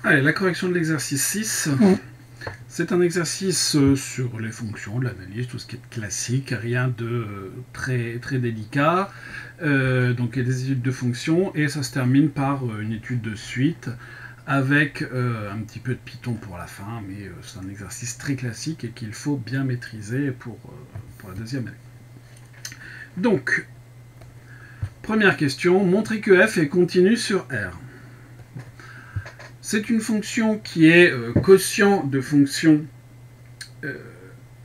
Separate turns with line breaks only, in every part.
Allez, la correction de l'exercice 6. C'est un exercice sur les fonctions, de l'analyse, tout ce qui est classique, rien de très, très délicat. Donc il y a des études de fonctions et ça se termine par une étude de suite avec un petit peu de Python pour la fin, mais c'est un exercice très classique et qu'il faut bien maîtriser pour la deuxième année. Donc, première question, montrer que f est continu sur R. C'est une fonction qui est quotient de fonctions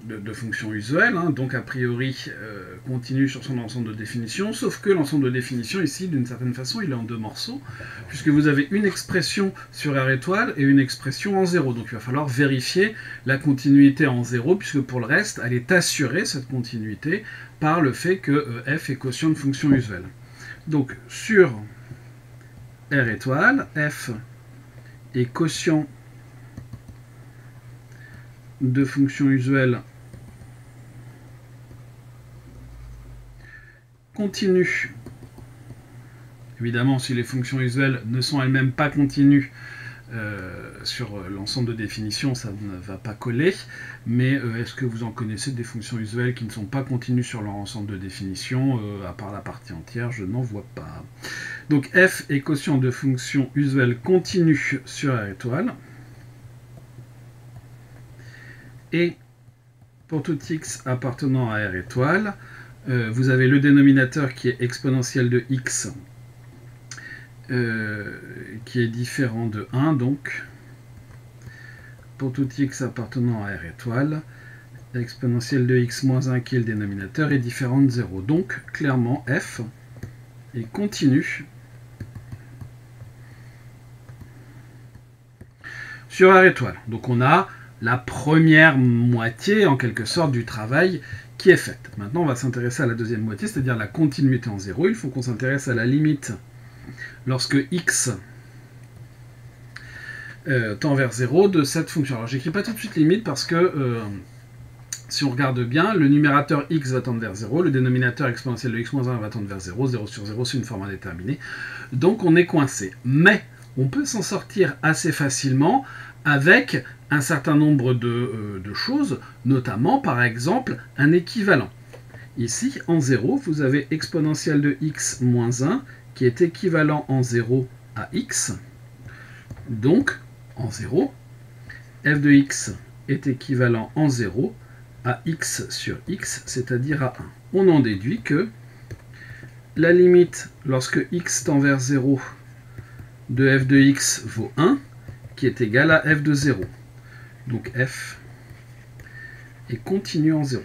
de fonctions usuelles, hein, donc a priori continue sur son ensemble de définition, sauf que l'ensemble de définition ici, d'une certaine façon, il est en deux morceaux, puisque vous avez une expression sur R étoile et une expression en 0. Donc il va falloir vérifier la continuité en 0, puisque pour le reste, elle est assurée, cette continuité, par le fait que f est quotient de fonctions usuelles. Donc sur R étoile, f est quotient de fonctions usuelles continue. Évidemment, si les fonctions usuelles ne sont elles-mêmes pas continues sur l'ensemble de définition, ça ne va pas coller. Mais est-ce que vous en connaissez des fonctions usuelles qui ne sont pas continues sur leur ensemble de définition à part la partie entière, je n'en vois pas. Donc f est quotient de fonctions usuelles continues sur R étoile. Et pour tout x appartenant à R étoile, vous avez le dénominateur qui est exponentiel de x, qui est différent de 1, donc pour tout x appartenant à R étoile, l'exponentielle de x moins 1 qui est le dénominateur est différent de 0. Donc clairement f est continu sur R étoile. Donc on a la première moitié en quelque sorte du travail qui est faite. Maintenant on va s'intéresser à la deuxième moitié, c'est-à-dire la continuité en 0. Il faut qu'on s'intéresse à la limite lorsque x tend vers 0 de cette fonction. Alors j'écris pas tout de suite limite parce que si on regarde bien, le numérateur x va tendre vers 0, le dénominateur exponentiel de x moins 1 va tendre vers 0, 0 sur 0 c'est une forme indéterminée, donc on est coincé. Mais on peut s'en sortir assez facilement avec un certain nombre de choses, notamment par exemple un équivalent. Ici, en 0, vous avez exponentielle de x moins 1 qui est équivalent en 0 à x. Donc, en 0, f de x est équivalent en 0 à x sur x, c'est-à-dire à 1. On en déduit que la limite lorsque x tend vers 0 de f de x vaut 1, qui est égal à f de 0. Donc f est continu en 0.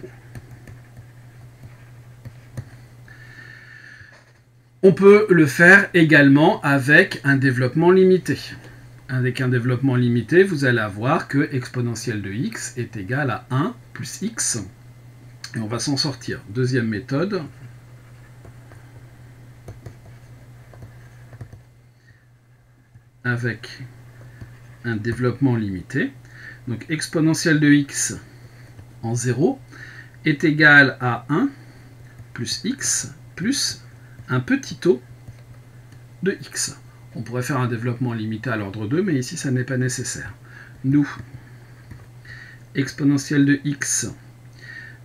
On peut le faire également avec un développement limité. Avec un développement limité, vous allez avoir que exponentielle de x est égal à 1 plus x. Et on va s'en sortir. Deuxième méthode. Avec un développement limité. Donc exponentielle de x en 0 est égal à 1 plus x plus un petit taux de x. On pourrait faire un développement limité à l'ordre 2, mais ici ça n'est pas nécessaire. Nous, exponentielle de x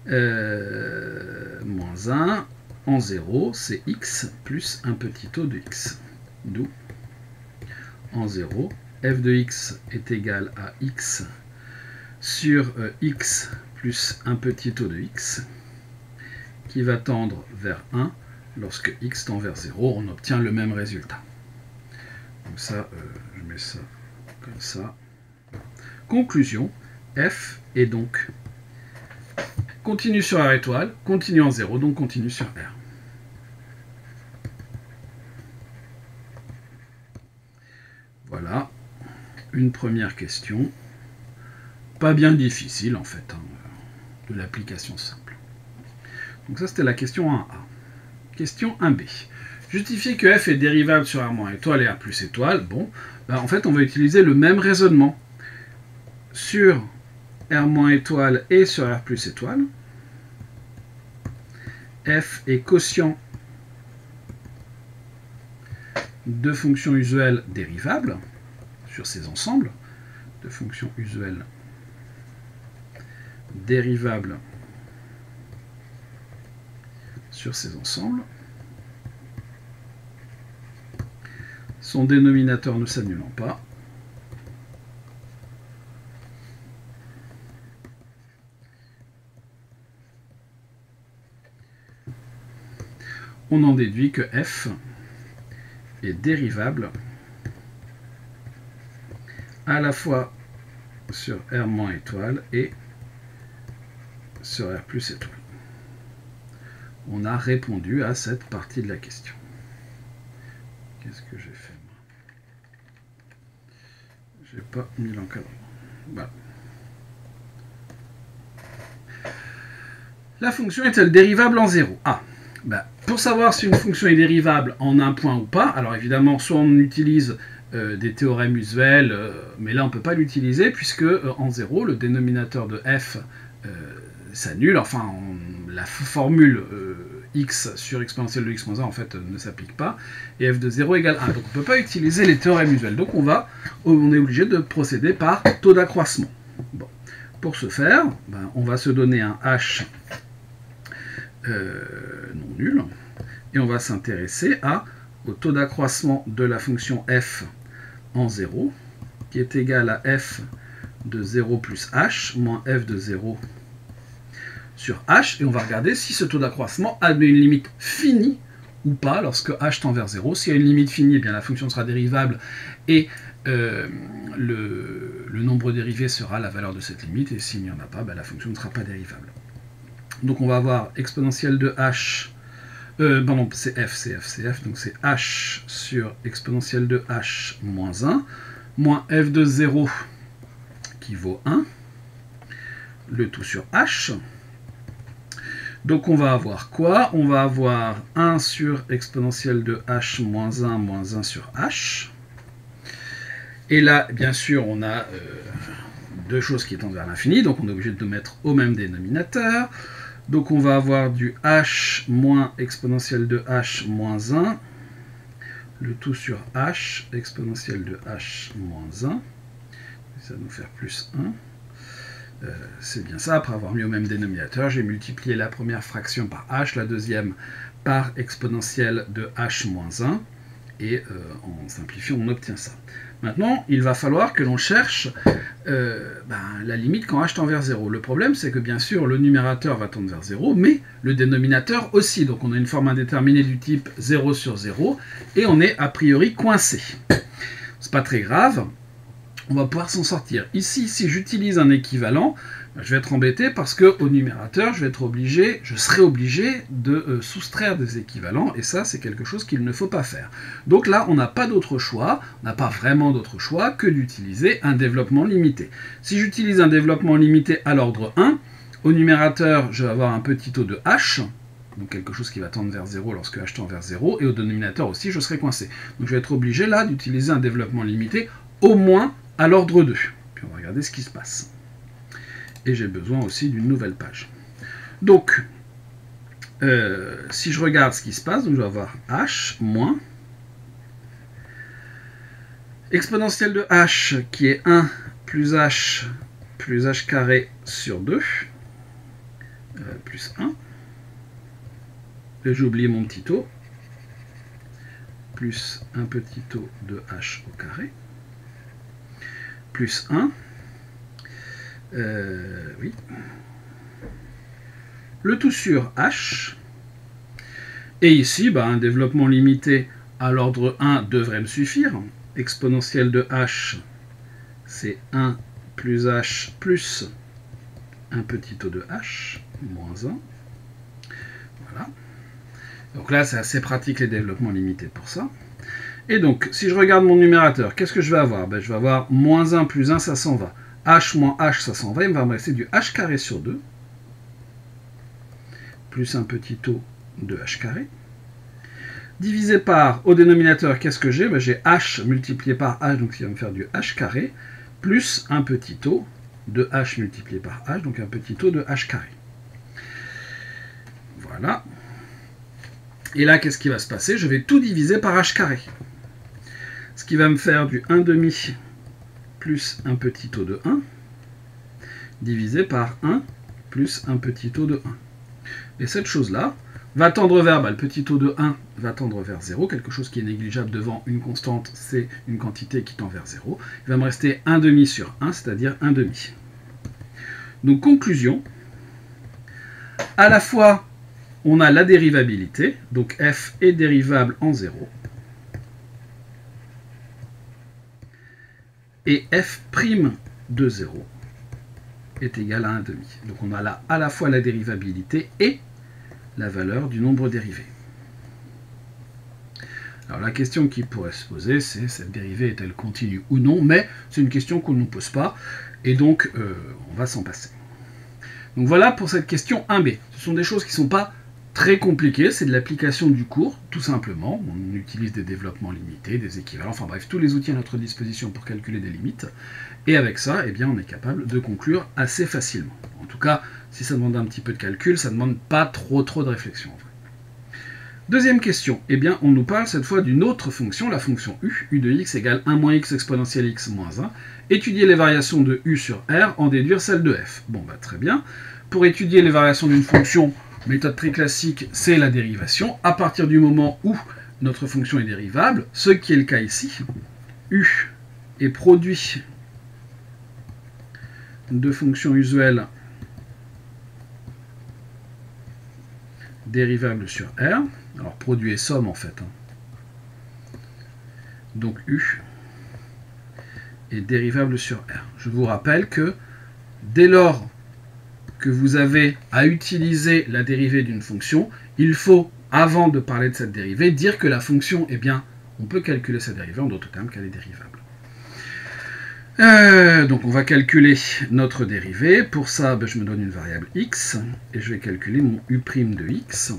moins 1 en 0, c'est x plus un petit taux de x. D'où en 0, f de x est égal à x sur x plus un petit taux de x qui va tendre vers 1. Lorsque x tend vers 0, on obtient le même résultat. Donc ça, je mets ça comme ça. Conclusion, f est donc continu sur R étoile, continu en 0, donc continu sur R. Voilà, une première question. Pas bien difficile en fait, hein, de l'application simple. Donc ça c'était la question 1A. Question 1B. Justifier que f est dérivable sur R moins étoile et R plus étoile. Bon, ben en fait, on va utiliser le même raisonnement sur R moins étoile et sur R plus étoile. F est quotient de fonctions usuelles dérivables sur ces ensembles de fonctions usuelles dérivables sur ces ensembles. Son dénominateur ne s'annulant pas. On en déduit que f est dérivable à la fois sur R- étoile et sur R plus étoile. On a répondu à cette partie de la question. Qu'est-ce que j'ai fait? J'ai pas mis l'encadrement. Voilà. La fonction est-elle dérivable en 0? Ah, ben, pour savoir si une fonction est dérivable en un point ou pas, alors évidemment, soit on utilise des théorèmes usuels, mais là on ne peut pas l'utiliser puisque en 0, le dénominateur de f s'annule, enfin la formule x sur exponentielle de x-1 en fait ne s'applique pas, et f de 0 égale 1. Donc on ne peut pas utiliser les théorèmes usuels, donc on est obligé de procéder par taux d'accroissement. Bon. Pour ce faire, ben, on va se donner un h non nul, et on va s'intéresser au taux d'accroissement de la fonction f en 0, qui est égal à f de 0 plus h, moins f de 0 sur h, et on va regarder si ce taux d'accroissement a une limite finie ou pas lorsque h tend vers 0. S'il y a une limite finie, eh bien la fonction sera dérivable, et le nombre dérivé sera la valeur de cette limite, et s'il n'y en a pas, ben la fonction ne sera pas dérivable. Donc on va avoir exponentielle de h, pardon, c'est f, donc c'est h sur exponentielle de h moins 1, moins f de 0 qui vaut 1, le tout sur h. Donc on va avoir quoi? On va avoir 1 sur exponentielle de h moins 1 sur h. Et là, bien sûr, on a deux choses qui tendent vers l'infini, donc on est obligé de mettre au même dénominateur. Donc on va avoir du h moins exponentielle de h moins 1, le tout sur h exponentielle de h moins 1. Ça va nous faire plus 1. C'est bien ça, après avoir mis au même dénominateur, j'ai multiplié la première fraction par h, la deuxième par exponentielle de h moins 1, et en simplifiant, on obtient ça. Maintenant, il va falloir que l'on cherche la limite quand h tend vers 0. Le problème, c'est que bien sûr, le numérateur va tendre vers 0, mais le dénominateur aussi. Donc on a une forme indéterminée du type 0 sur 0, et on est a priori coincé. C'est pas très grave. On va pouvoir s'en sortir. Ici, si j'utilise un équivalent, je vais être embêté parce qu'au numérateur, je serai obligé de soustraire des équivalents, et ça, c'est quelque chose qu'il ne faut pas faire. Donc là, on n'a pas d'autre choix, on n'a pas vraiment d'autre choix que d'utiliser un développement limité. Si j'utilise un développement limité à l'ordre 1, au numérateur, je vais avoir un petit taux de h, donc quelque chose qui va tendre vers 0 lorsque h tend vers 0, et au dénominateur aussi, je serai coincé. Donc je vais être obligé là d'utiliser un développement limité au moins à l'ordre 2. Puis on va regarder ce qui se passe. Et j'ai besoin aussi d'une nouvelle page. Donc, si je regarde ce qui se passe, donc je vais avoir h moins exponentielle de h qui est 1 plus h carré sur 2, plus 1. Et j'ai oublié mon petit taux, plus un petit taux de h au carré, plus 1, oui, le tout sur h, et ici, un développement limité à l'ordre 1 devrait me suffire. Exponentielle de h, c'est 1 plus h plus un petit taux de h, moins 1. Voilà. Donc là, c'est assez pratique les développements limités pour ça. Et donc, si je regarde mon numérateur, qu'est-ce que je vais avoir? Je vais avoir moins 1 plus 1, ça s'en va. H moins h, ça s'en va. Il va me rester du h carré sur 2, plus un petit taux de h carré. Divisé par, au dénominateur, qu'est-ce que j'ai? J'ai h multiplié par h, donc il va me faire du h carré, plus un petit taux de h multiplié par h, donc un petit taux de h carré. Voilà. Et là, qu'est-ce qui va se passer? Je vais tout diviser par h carré. Ce qui va me faire du 1 demi plus un petit taux de 1 divisé par 1 plus un petit taux de 1. Et cette chose-là va tendre vers, le petit taux de 1 va tendre vers 0, quelque chose qui est négligeable devant une constante, c'est une quantité qui tend vers 0. Il va me rester 1 demi sur 1, c'est-à-dire 1 demi. Donc conclusion, à la fois on a la dérivabilité, donc f est dérivable en 0, et f' de 0 est égal à 1 demi. Donc on a là à la fois la dérivabilité et la valeur du nombre dérivé. Alors la question qui pourrait se poser, c'est cette dérivée est-elle continue ou non, mais c'est une question qu'on ne nous pose pas, et donc on va s'en passer. Donc voilà pour cette question 1b. Ce sont des choses qui ne sont pas très compliquées, c'est de l'application du cours, tout simplement. On utilise des développements limités, des équivalents, enfin bref, tous les outils à notre disposition pour calculer des limites. Et avec ça, eh bien, on est capable de conclure assez facilement. En tout cas, si ça demande un petit peu de calcul, ça ne demande pas trop de réflexion. En vrai. Deuxième question, eh bien, on nous parle cette fois d'une autre fonction, la fonction u de x égale 1 moins x exponentielle x moins 1. Étudier les variations de u sur r, en déduire celles de f. Bon, très bien. Pour étudier les variations d'une fonction, méthode très classique, c'est la dérivation. À partir du moment où notre fonction est dérivable, ce qui est le cas ici, u est produit de fonctions usuelles dérivables sur R. Alors produit et somme en fait. Donc U est dérivable sur R. Je vous rappelle que dès lors que vous avez à utiliser la dérivée d'une fonction, il faut, avant de parler de cette dérivée, dire que la fonction, eh bien, on peut calculer sa dérivée, en d'autres termes qu'elle est dérivable. Donc on va calculer notre dérivée. Pour ça, je me donne une variable x, et je vais calculer mon u' de x.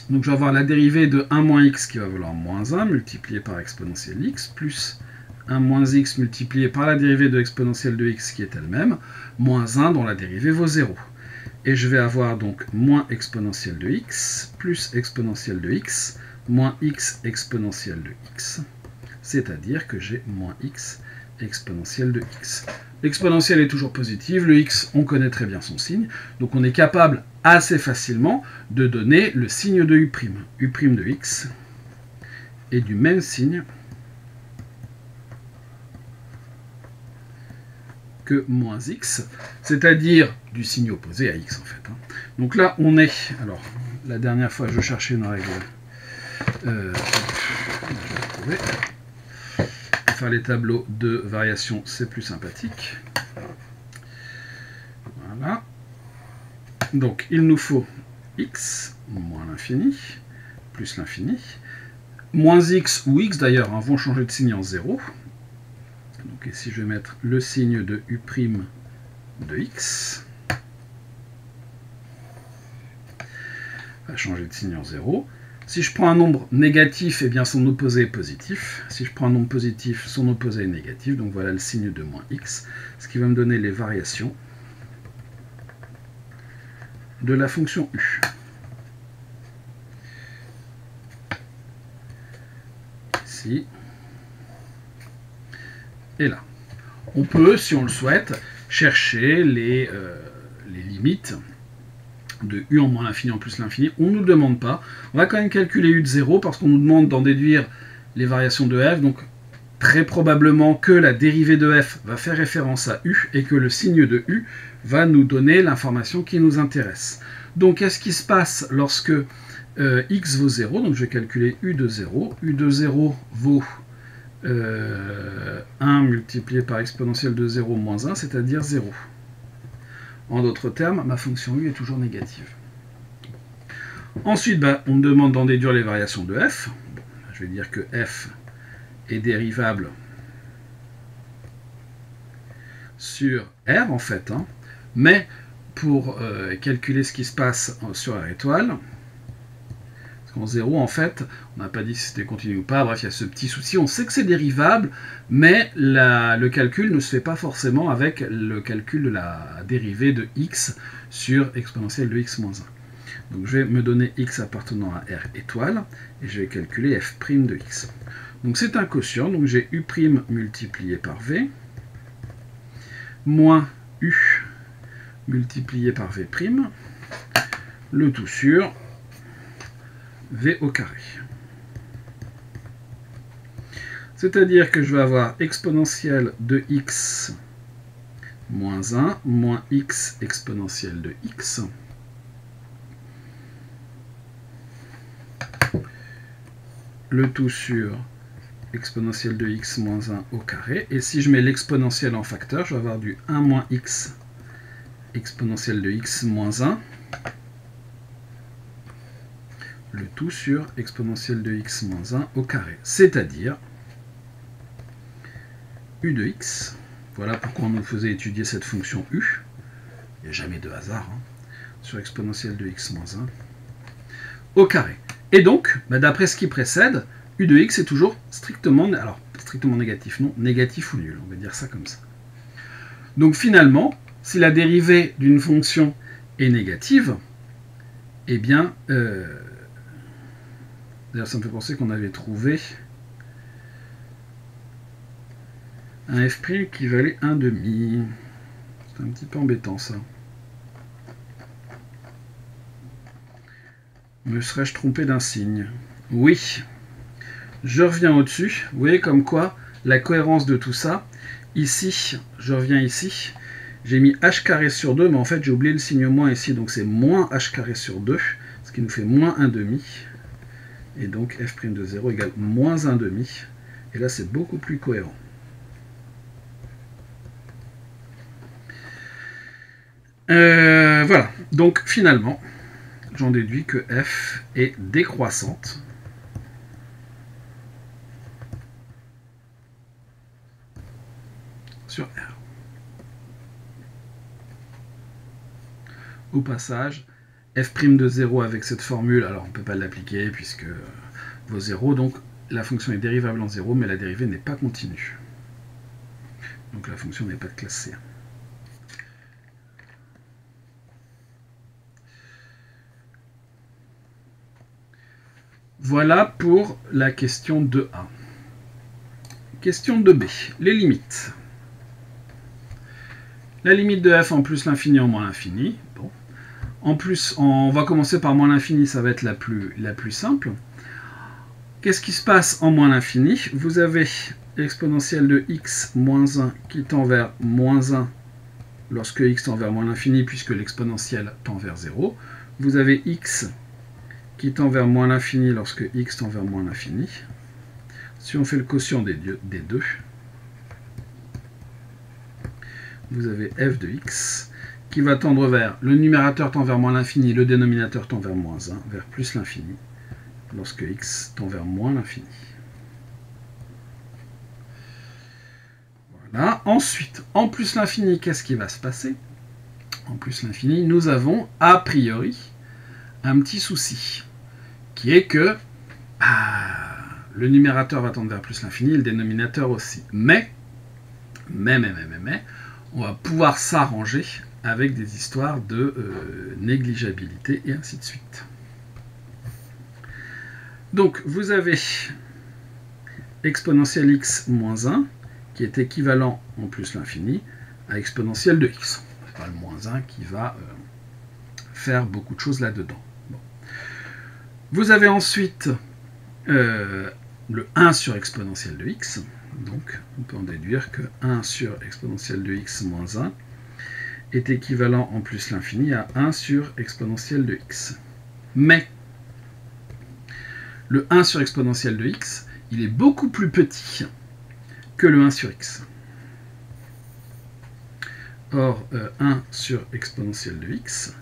Donc je vais avoir la dérivée de 1 moins x qui va valoir moins 1, multiplié par exponentielle x, plus 1 moins x multiplié par la dérivée de exponentielle de x qui est elle-même, moins 1 dont la dérivée vaut 0. Et je vais avoir donc moins exponentielle de x, plus exponentielle de x, moins x exponentielle de x. C'est-à-dire que j'ai moins x exponentielle de x. L'exponentielle est toujours positive, le x, on connaît très bien son signe, donc on est capable assez facilement de donner le signe de u'. U' de x est du même signe que moins x, c'est-à-dire du signe opposé à x en fait. Donc là, on est... Alors, la dernière fois, je cherchais une règle. Je vais trouver. Faire les tableaux de variation, c'est plus sympathique. Voilà. Donc, il nous faut x moins l'infini, plus l'infini. Moins x ou x, d'ailleurs, vont changer de signe en 0. Donc ici, je vais mettre le signe de u' de x. Va changer de signe en 0. Si je prends un nombre négatif, eh bien son opposé est positif. Si je prends un nombre positif, son opposé est négatif. Donc voilà le signe de moins x, ce qui va me donner les variations de la fonction u. Ici. Et là. On peut, si on le souhaite, chercher les limites de u en moins l'infini en plus l'infini. On ne nous demande pas. On va quand même calculer u de 0 parce qu'on nous demande d'en déduire les variations de f. Donc très probablement que la dérivée de f va faire référence à u et que le signe de u va nous donner l'information qui nous intéresse. Donc qu'est-ce qui se passe lorsque x vaut 0? Donc je vais calculer u de 0. u de 0 vaut 1 multiplié par exponentielle de 0 moins 1, c'est-à-dire 0. En d'autres termes, ma fonction u est toujours négative. Ensuite, on me demande d'en déduire les variations de f. Bon, je vais dire que f est dérivable sur r, en fait. Mais pour calculer ce qui se passe sur r étoile, en 0, en fait, on n'a pas dit si c'était continu ou pas, bref, il y a ce petit souci, on sait que c'est dérivable, mais le calcul ne se fait pas forcément avec le calcul de la dérivée de x sur exponentielle de x moins 1. Donc je vais me donner x appartenant à r étoile, et je vais calculer f' de x. Donc c'est un quotient, donc j'ai u' multiplié par v, moins u multiplié par v', le tout sur v au carré. C'est-à-dire que je vais avoir exponentielle de x moins 1 moins x exponentielle de x le tout sur exponentielle de x moins 1 au carré. Et si je mets l'exponentielle en facteur, je vais avoir du 1 moins x exponentielle de x moins 1 le tout sur exponentielle de x moins 1 au carré. C'est-à-dire u de x. Voilà pourquoi on nous faisait étudier cette fonction u. Il n'y a jamais de hasard. Sur exponentielle de x moins 1 au carré. Et donc, d'après ce qui précède, u de x est toujours strictement, alors strictement négatif, non, négatif ou nul, on va dire ça comme ça. Donc finalement, si la dérivée d'une fonction est négative, eh bien, d'ailleurs ça me fait penser qu'on avait trouvé un f' qui valait 1,5. C'est un petit peu embêtant ça. Me serais-je trompé d'un signe? Oui. Je reviens au-dessus. Vous voyez comme quoi la cohérence de tout ça. Ici, je reviens ici. J'ai mis h carré sur 2, mais en fait j'ai oublié le signe moins ici. Donc c'est moins h carré sur 2, ce qui nous fait moins 1,5. Et donc f' de 0 égale moins 1,5. Et là c'est beaucoup plus cohérent. Voilà. Donc finalement, j'en déduis que f est décroissante. Sur R. Au passage, f' de 0 avec cette formule, alors on ne peut pas l'appliquer puisque vaut 0, donc la fonction est dérivable en 0, mais la dérivée n'est pas continue. Donc la fonction n'est pas de classe C. Voilà pour la question 2A. Question 2B, les limites. La limite de f en plus l'infini en moins l'infini. Bon. En plus, on va commencer par moins l'infini, ça va être la plus simple. Qu'est-ce qui se passe en moins l'infini? Vous avez l'exponentielle de x moins 1 qui tend vers moins 1 lorsque x tend vers moins l'infini, puisque l'exponentielle tend vers 0. Vous avez x qui tend vers moins l'infini lorsque x tend vers moins l'infini. Si on fait le quotient des deux, vous avez f de x qui va tendre vers, le numérateur tend vers moins l'infini, le dénominateur tend vers moins 1, vers plus l'infini, lorsque x tend vers moins l'infini. Voilà. Ensuite, en plus l'infini, qu'est-ce qui va se passer? En plus l'infini, nous avons a priori un petit souci, qui est que le numérateur va tendre vers plus l'infini, le dénominateur aussi. Mais, on va pouvoir s'arranger avec des histoires de négligeabilité et ainsi de suite. Donc, vous avez exponentielle x moins 1, qui est équivalent en plus l'infini à exponentielle de x. C'est pas le moins 1 qui va faire beaucoup de choses là-dedans. Bon. Vous avez ensuite le 1 sur exponentielle de x. Donc, on peut en déduire que 1 sur exponentielle de x moins 1 est équivalent en plus l'infini à 1 sur exponentielle de x. Mais, le 1 sur exponentielle de x, il est beaucoup plus petit que le 1 sur x. Or, 1 sur exponentielle de x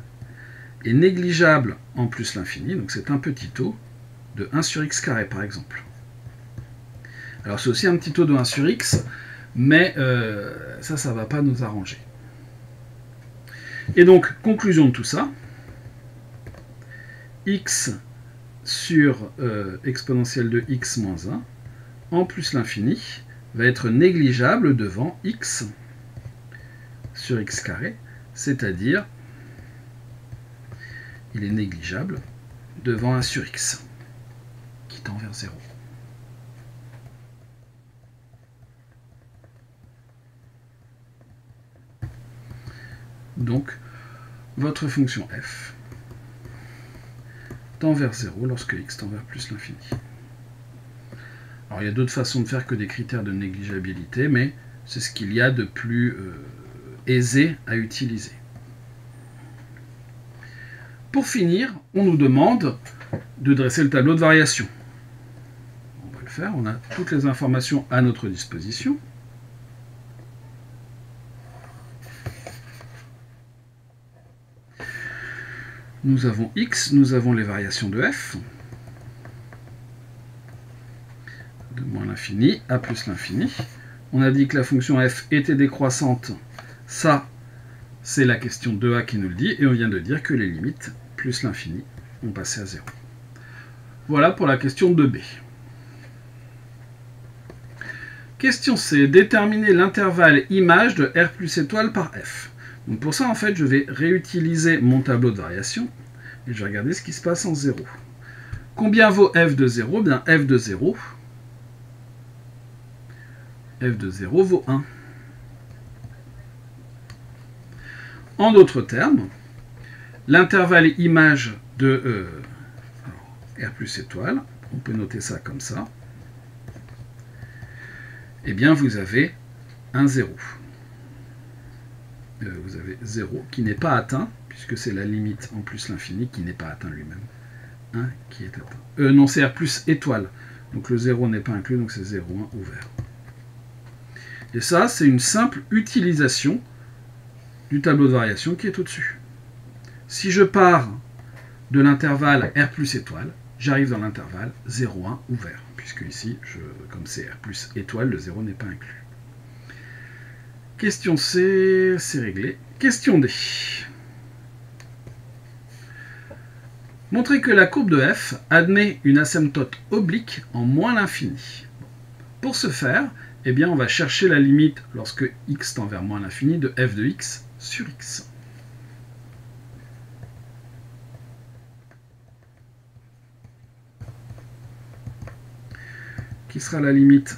est négligeable en plus l'infini, donc c'est un petit taux de 1 sur x carré, par exemple. Alors c'est aussi un petit taux de 1 sur x, mais ça ne va pas nous arranger. Et donc, conclusion de tout ça, x sur exponentielle de x moins 1, en plus l'infini, va être négligeable devant x sur x carré, c'est-à-dire, il est négligeable devant 1 sur x, qui tend vers 0. Donc, votre fonction f tend vers 0 lorsque x tend vers plus l'infini. Alors, il y a d'autres façons de faire que des critères de négligeabilité, mais c'est ce qu'il y a de plus aisé à utiliser. Pour finir, on nous demande de dresser le tableau de variation. On va le faire, on a toutes les informations à notre disposition. Nous avons x, nous avons les variations de f, de moins l'infini à plus l'infini. On a dit que la fonction f était décroissante, ça c'est la question 2a qui nous le dit, et on vient de dire que les limites plus l'infini ont passé à 0. Voilà pour la question 2b. Question C, déterminer l'intervalle image de R plus étoile par f. Donc pour ça, en fait, je vais réutiliser mon tableau de variation et je vais regarder ce qui se passe en 0. Combien vaut f de 0 ? Bien, f de 0 vaut 1. En d'autres termes, l'intervalle image de R plus étoile, on peut noter ça comme ça, eh bien vous avez un 0. Vous avez 0 qui n'est pas atteint, puisque c'est la limite en plus l'infini qui n'est pas atteint lui-même. 1 qui est atteint. Non, c'est R plus étoile. Donc le 0 n'est pas inclus, donc c'est 0, 1 ouvert. Et ça, c'est une simple utilisation du tableau de variation qui est au-dessus. Si je pars de l'intervalle R plus étoile, j'arrive dans l'intervalle 0, 1 ouvert, puisque ici, comme c'est R plus étoile, le 0 n'est pas inclus. Question C, c'est réglé. Question D. Montrer que la courbe de f admet une asymptote oblique en moins l'infini. Pour ce faire, eh bien, on va chercher la limite lorsque x tend vers moins l'infini de f de x sur x. Qui sera la limite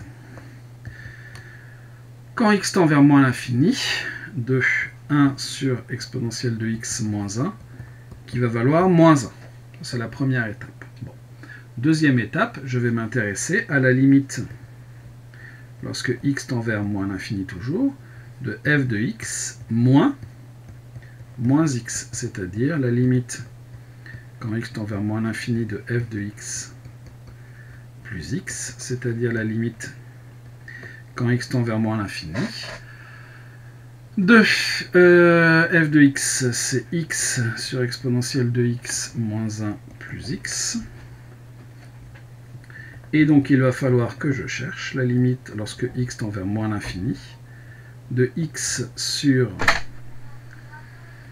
quand x tend vers moins l'infini de 1 sur exponentielle de x moins 1 qui va valoir moins 1. C'est la première étape. Bon. Deuxième étape, je vais m'intéresser à la limite lorsque x tend vers moins l'infini toujours de f de x moins x, c'est-à-dire la limite quand x tend vers moins l'infini de f de x plus x, c'est-à-dire la limite quand x tend vers moins l'infini de f de x, c'est x sur exponentielle de x moins 1 plus x. Et donc il va falloir que je cherche la limite lorsque x tend vers moins l'infini de x sur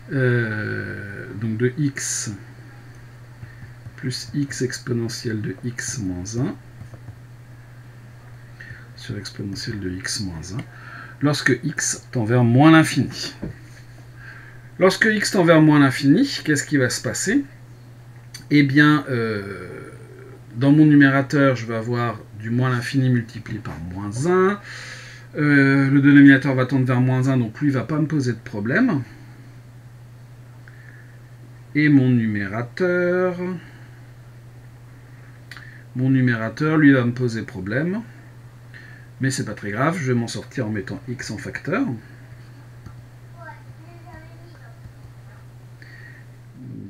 donc de x plus x exponentielle de x moins 1 sur exponentielle de x moins 1 lorsque x tend vers moins l'infini. Lorsque x tend vers moins l'infini, qu'est-ce qui va se passer? Eh bien, dans mon numérateur, je vais avoir du moins l'infini multiplié par moins 1. Le dénominateur va tendre vers moins 1, donc lui ne va pas me poser de problème. Et mon numérateur, lui, va me poser problème. Mais c'est pas très grave, je vais m'en sortir en mettant x en facteur.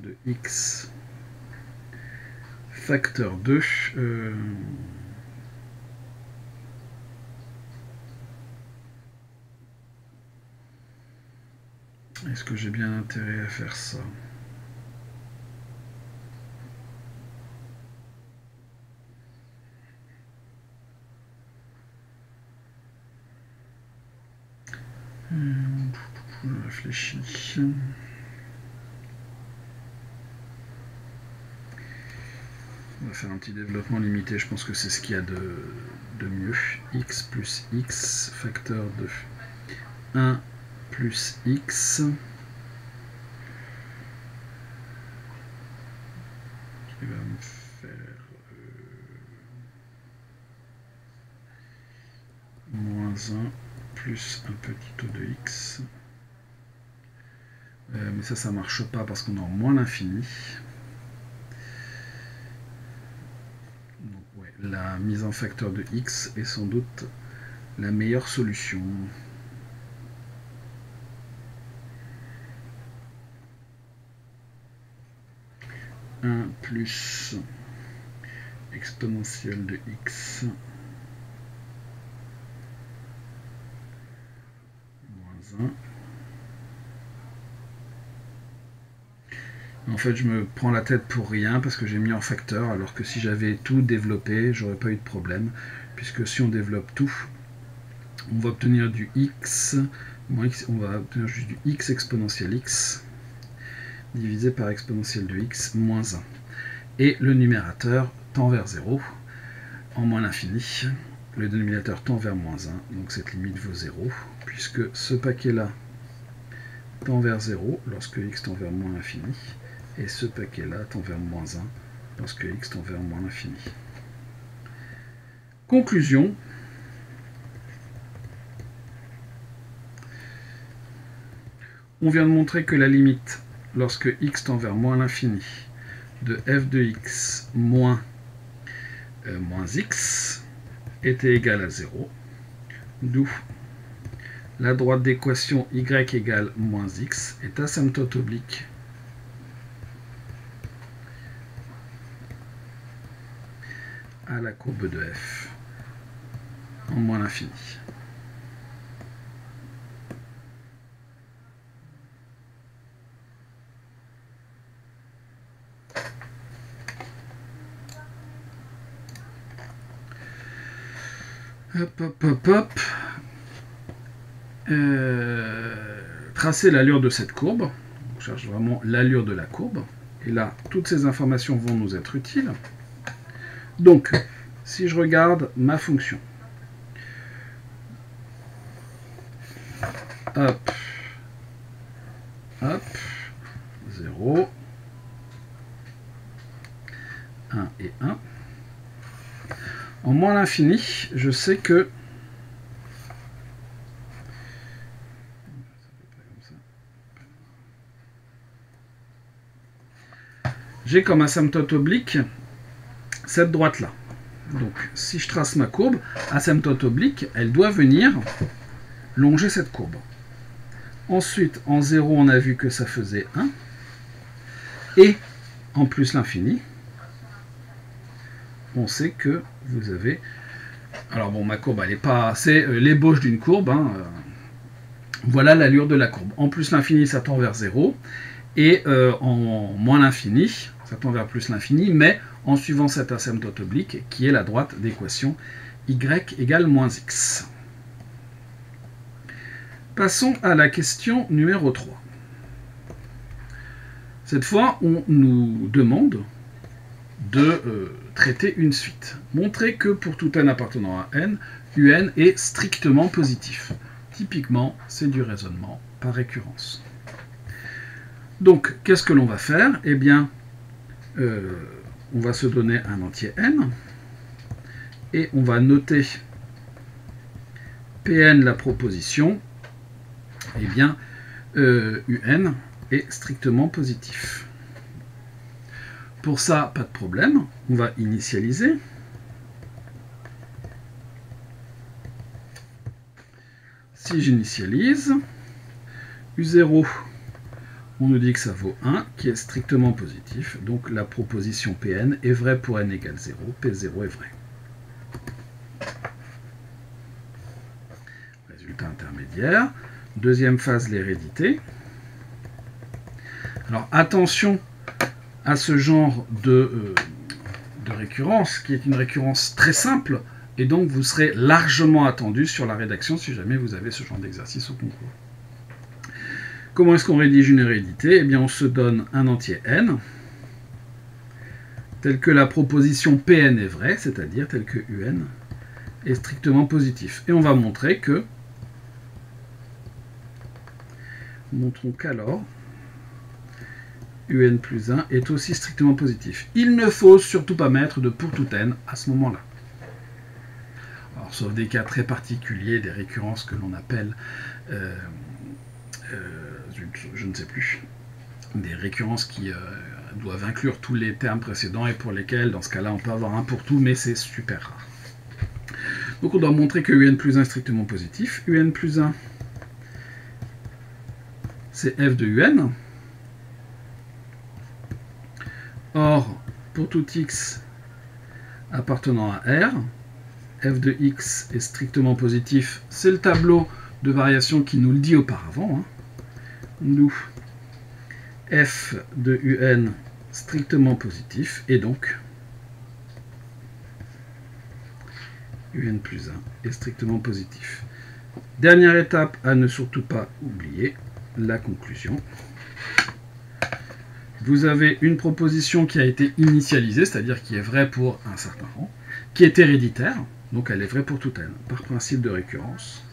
De x facteur 2. Est-ce que j'ai bien intérêt à faire ça? Je réfléchis. On va faire un petit développement limité, je pense que c'est ce qu'il y a de mieux. X plus x facteur de 1 plus x. Qui va me faire moins 1 plus un petit taux de x Mais ça marche pas parce qu'on est en moins l'infini. Donc, ouais, la mise en facteur de x est sans doute la meilleure solution. Plus exponentielle de x moins 1. En fait, je me prends la tête pour rien parce que j'ai mis en facteur, alors que si j'avais tout développé, j'aurais pas eu de problème, puisque si on développe tout, on va obtenir du x moins x, on va obtenir juste du x exponentielle x divisé par exponentielle de x moins 1. Et le numérateur tend vers 0 en moins l'infini. Le dénominateur tend vers moins 1, donc cette limite vaut 0, puisque ce paquet-là tend vers 0 lorsque x tend vers moins l'infini, et ce paquet-là tend vers moins 1 lorsque x tend vers moins l'infini. Conclusion. On vient de montrer que la limite lorsque x tend vers moins l'infini de f de x moins x était égale à 0, d'où la droite d'équation y égale moins x est asymptote oblique à la courbe de f en moins l'infini. Hop, hop, hop, hop. Tracer l'allure de cette courbe. On cherche vraiment l'allure de la courbe. Et là, toutes ces informations vont nous être utiles. Donc, si je regarde ma fonction, hop, hop, 0, 1 et 1. En moins l'infini, je sais que j'ai comme asymptote oblique cette droite-là. Donc, si je trace ma courbe, asymptote oblique, elle doit venir longer cette courbe. Ensuite, en 0, on a vu que ça faisait 1. Et en plus l'infini, on sait que vous avez... Alors bon, ma courbe, elle n'est pas... C'est l'ébauche d'une courbe. Hein. Voilà l'allure de la courbe. En plus l'infini, ça tend vers 0. Et en moins l'infini, ça tend vers plus l'infini, mais en suivant cette asymptote oblique, qui est la droite d'équation y égale moins x. Passons à la question numéro 3. Cette fois, on nous demande de traiter une suite. Montrer que pour tout n appartenant à n, un est strictement positif. Typiquement, c'est du raisonnement par récurrence. Donc, qu'est-ce que l'on va faire? Eh bien, on va se donner un entier n, et on va noter Pn, la proposition, eh bien, un est strictement positif. Pour ça, pas de problème, on va initialiser. Si j'initialise, U0, on nous dit que ça vaut 1, qui est strictement positif, donc la proposition Pn est vraie pour n égale 0, P0 est vrai. Résultat intermédiaire. Deuxième phase, l'hérédité. Alors attention à ce genre de récurrence, qui est une récurrence très simple, et donc vous serez largement attendu sur la rédaction si jamais vous avez ce genre d'exercice au concours. Comment est-ce qu'on rédige une hérédité? Eh bien, on se donne un entier n, tel que la proposition Pn est vraie, c'est-à-dire tel que un est strictement positif. Et on va montrer que, montrons qu'alors, un plus 1 est aussi strictement positif. Il ne faut surtout pas mettre de pour tout n à ce moment-là. Alors, sauf des cas très particuliers, des récurrences que l'on appelle je ne sais plus, des récurrences qui doivent inclure tous les termes précédents et pour lesquels, dans ce cas-là, on peut avoir un pour tout, mais c'est super rare. Donc on doit montrer que un plus 1 est strictement positif. Un plus 1, c'est f de un. Or, pour tout x appartenant à R, f de x est strictement positif. C'est le tableau de variation qui nous le dit auparavant. Hein. Nous, f de un strictement positif, et donc un plus 1 est strictement positif. Dernière étape à ne surtout pas oublier, la conclusion. Vous avez une proposition qui a été initialisée, c'est-à-dire qui est vraie pour un certain rang, qui est héréditaire, donc elle est vraie pour tout n, par principe de récurrence.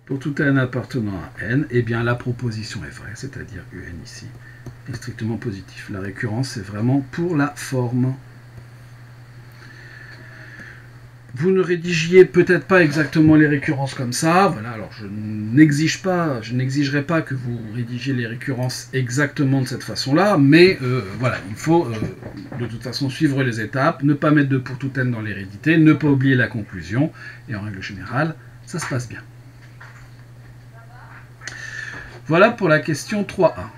Pour tout n appartenant à n, eh bien la proposition est vraie, c'est-à-dire un ici est strictement positif. La récurrence, c'est vraiment pour la forme. Vous ne rédigiez peut-être pas exactement les récurrences comme ça. Voilà, alors je n'exigerai pas que vous rédigiez les récurrences exactement de cette façon-là, mais voilà, il faut de toute façon suivre les étapes, ne pas mettre de pour tout n dans l'hérédité, ne pas oublier la conclusion, et en règle générale, ça se passe bien. Voilà pour la question 3a.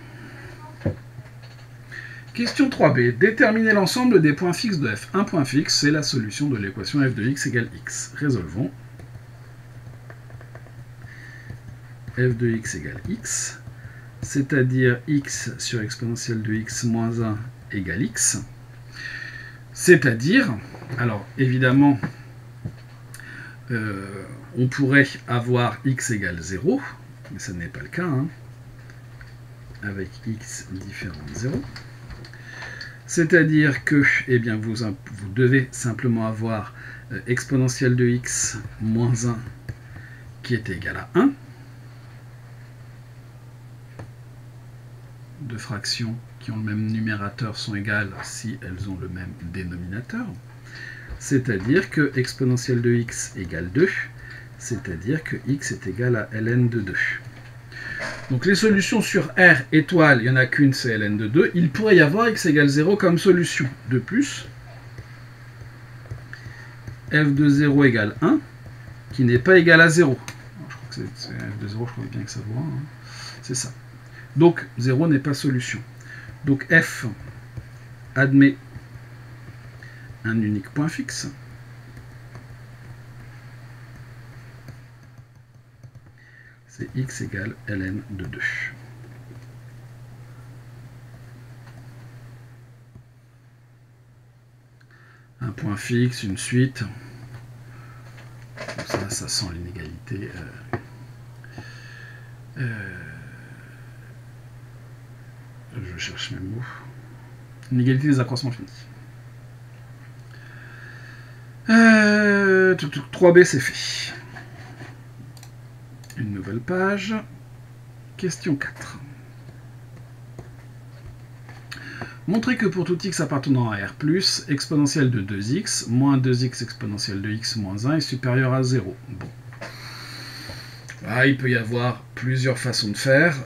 Question 3b. Déterminer l'ensemble des points fixes de f. Un point fixe, c'est la solution de l'équation f de x égale x. Résolvons. f de x égale x, c'est-à-dire x sur exponentielle de x moins 1 égale x. C'est-à-dire, alors évidemment, on pourrait avoir x égale 0, mais ce n'est pas le cas, hein, avec x différent de 0. C'est-à-dire que eh bien, vous devez simplement avoir exponentielle de x moins 1 qui est égal à 1. Deux fractions qui ont le même numérateur sont égales si elles ont le même dénominateur. C'est-à-dire que exponentielle de x égale 2, c'est-à-dire que x est égal à ln de 2. Donc les solutions sur R étoile, il n'y en a qu'une, c'est ln de 2. Il pourrait y avoir x égale 0 comme solution. De plus, f de 0 égale 1, qui n'est pas égal à 0. Je crois que c'est f de 0, je crois bien que ça vaut 1. Hein. C'est ça. Donc 0 n'est pas solution. Donc f admet un unique point fixe. C'est x égale ln de 2. Un point fixe, une suite. Ça sent l'inégalité. Je cherche mes mots. L'inégalité des accroissements finis. 3b, c'est fait. Une nouvelle page. Question 4. Montrez que pour tout x appartenant à R+, exponentielle de 2x, moins 2x exponentielle de x moins 1 est supérieur à 0. Bon. Là, il peut y avoir plusieurs façons de faire.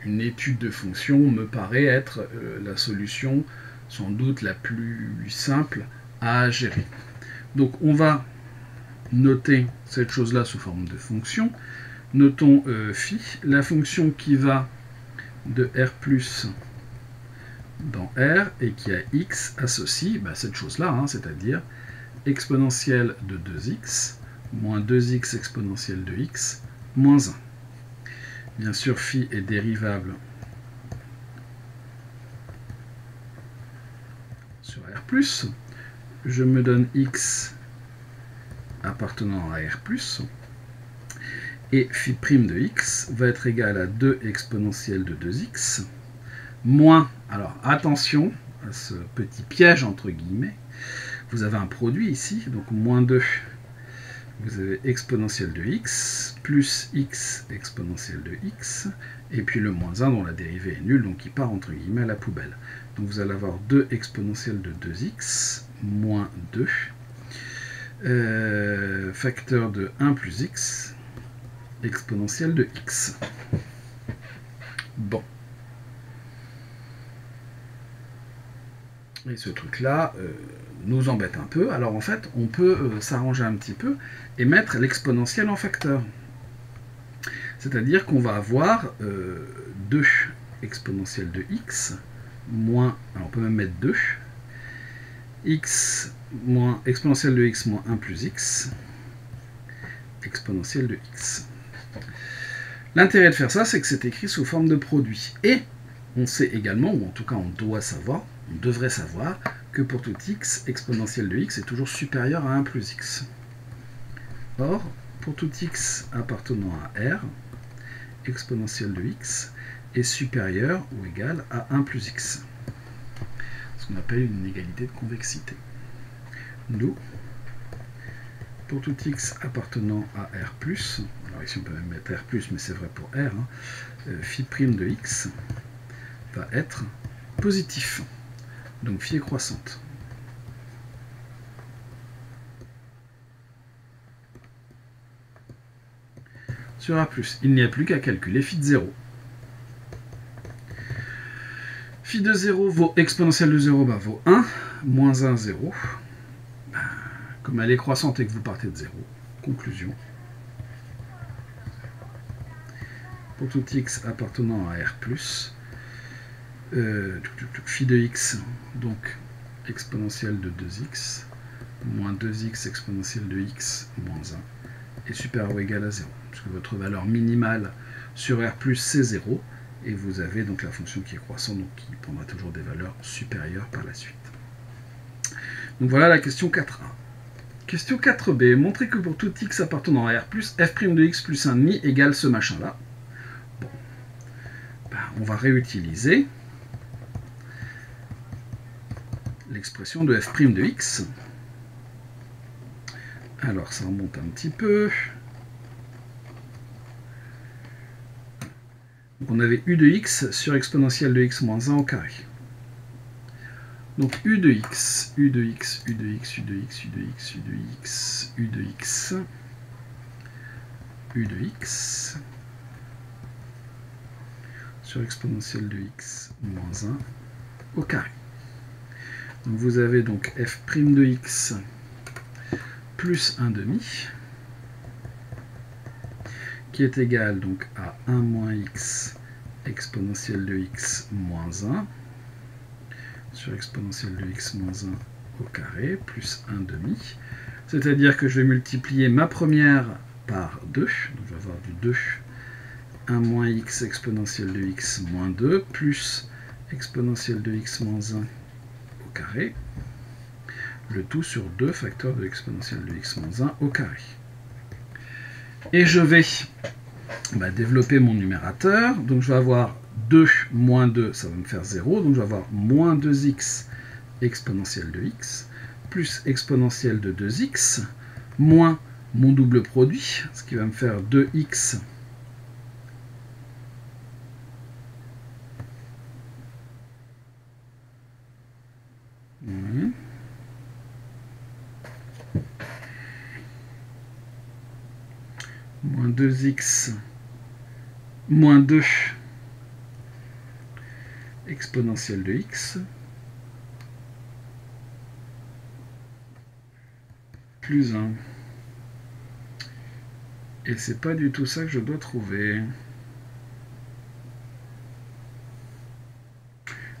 Une étude de fonction me paraît être la solution sans doute la plus simple à gérer. Donc on va noter cette chose-là sous forme de fonction. Notons phi, la fonction qui va de R+ dans R et qui a x associe cette chose-là, hein, c'est-à-dire exponentielle de 2x moins 2x exponentielle de x moins 1. Bien sûr, phi est dérivable sur R+. Je me donne x appartenant à R+, et phi' de x va être égal à 2 exponentielle de 2x, moins, alors attention à ce petit piège entre guillemets, vous avez un produit ici, donc moins 2, vous avez exponentielle de x, plus x exponentielle de x, et puis le moins 1 dont la dérivée est nulle, donc il part entre guillemets à la poubelle. Donc vous allez avoir 2 exponentielle de 2x, moins 2, Facteur de 1 plus x, exponentielle de x. Bon. Et ce truc-là nous embête un peu. Alors en fait, on peut s'arranger un petit peu et mettre l'exponentielle en facteur. C'est-à-dire qu'on va avoir 2 exponentielle de x moins, alors on peut même mettre 2, x moins exponentielle de x moins 1 plus x, exponentielle de x. L'intérêt de faire ça, c'est que c'est écrit sous forme de produit. Et on sait également, ou en tout cas on doit savoir, on devrait savoir, que pour tout x, exponentielle de x est toujours supérieure à 1 plus x. Or, pour tout x appartenant à R, exponentielle de x est supérieure ou égale à 1 plus x. Ce qu'on appelle une inégalité de convexité. D'où, pour tout x appartenant à R+, alors ici on peut même mettre R+, mais c'est vrai pour R, phi' de x va être positif. Donc phi est croissante. Sur A+, il n'y a plus qu'à calculer phi de 0. Phi de 0 vaut exponentielle de 0, vaut 1, moins 1, 0. Comme elle est croissante et que vous partez de 0, conclusion. Pour tout x appartenant à R+, phi de x, donc exponentielle de 2x, moins 2x exponentielle de x, moins 1, est supérieur ou égal à 0. Parce que votre valeur minimale sur R+, c'est 0, et vous avez donc la fonction qui est croissante, donc qui prendra toujours des valeurs supérieures par la suite. Donc voilà la question 4a. Question 4b, montrez que pour tout x appartenant à R+, f' de x plus 1,5 égale ce machin-là. Bon. On va réutiliser l'expression de f' de x. Alors ça remonte un petit peu. Donc on avait u de x sur exponentielle de x moins 1 au carré. Donc u de x, u de x, u de x, u de x, u de x, u de x, u de x, u de x, sur exponentielle de x moins 1 au carré. Donc vous avez donc f' de x plus 1 demi, qui est égal donc à 1 moins x exponentielle de x moins 1 sur exponentielle de x moins 1 au carré plus 1 demi. C'est-à-dire que je vais multiplier ma première par 2, donc je vais avoir du 2, 1 moins x exponentielle de x moins 2 plus exponentielle de x moins 1 au carré, le tout sur 2 facteurs de l'exponentielle de x moins 1 au carré. Et je vais développer mon numérateur, donc je vais avoir 2 moins 2, ça va me faire 0, donc je vais avoir moins 2x exponentielle de x, plus exponentielle de 2x, moins mon double produit, ce qui va me faire 2x moins 2x moins 2 exponentielle de x plus 1. Et c'est pas du tout ça que je dois trouver.